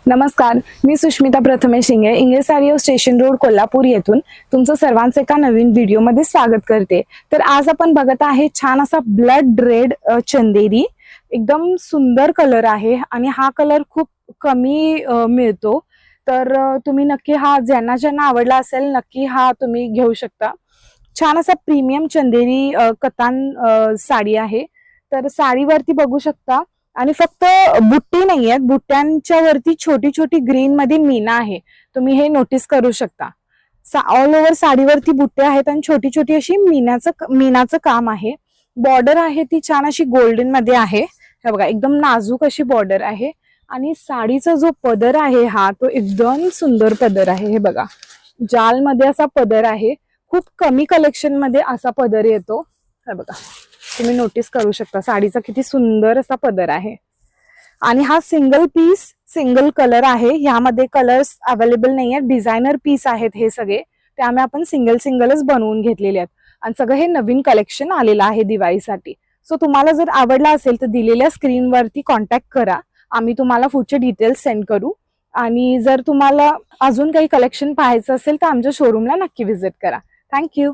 नमस्कार, मी सुष्मिता प्रथमेश शिंगे, इंगे सारी हाऊस स्टेशन रोड कोल्हापूर येथून तुमचं सर्वांचं एका नवीन व्हिडिओमध्ये स्वागत करते। तर आज आपण बघत आहे छान असा ब्लड रेड चंदेरी, एकदम सुंदर कलर आहे आणि हा कलर खूप कमी मिळतो। तर तुम्ही नक्की हा ज्यांना ज्यांना आवडला असेल नक्की हा तुम्ही घेऊ शकता। छान असा प्रीमियम चंदेरी कतान साडी आहे। तर साडीवरती बघू शकता आणि फक्त बुट्टी नाहीये, बुट्ट्यांच्या वरती छोटी छोटी ग्रीन मध्ये मीना आहे, तुम्ही हे नोटीस करू शकता। ऑल ओव्हर साडीवरती बुट्टे आहेत आणि छोटी छोटी अशी मीनाचं काम आहे। बॉर्डर आहे ती छान अशी गोल्डन मध्ये आहे, हे बघा एकदम नाजूक अशी बॉर्डर आहे। आणि साडीचा जो पदर आहे हा तो एकदम सुंदर पदर आहे, हे बघा जाल मध्ये असा पदर आहे। खूप कमी कलेक्शन मध्ये असा पदर येतो, हे बघा तुम्ही नोटीस करू शकता साडीचा किती सुंदर असा पदर आहे। आणि हा सिंगल पीस सिंगल कलर आहे, ह्यामध्ये कलर्स अवेलेबल नाही आहेत, डिझायनर पीस आहेत हे सगळे, त्यामुळे आपण सिंगलच बनवून घेतलेले आहेत आणि सगळं हे नवीन कलेक्शन आलेलं आहे दिवाळीसाठी। सो तुम्हाला जर आवडला असेल तर दिलेल्या स्क्रीनवरती कॉन्टॅक्ट करा, आम्ही तुम्हाला पुढचे डिटेल्स सेंड करू। आणि जर तुम्हाला अजून काही कलेक्शन पाहायचं असेल तर आमच्या शोरूमला नक्की व्हिजिट करा। थँक्यू।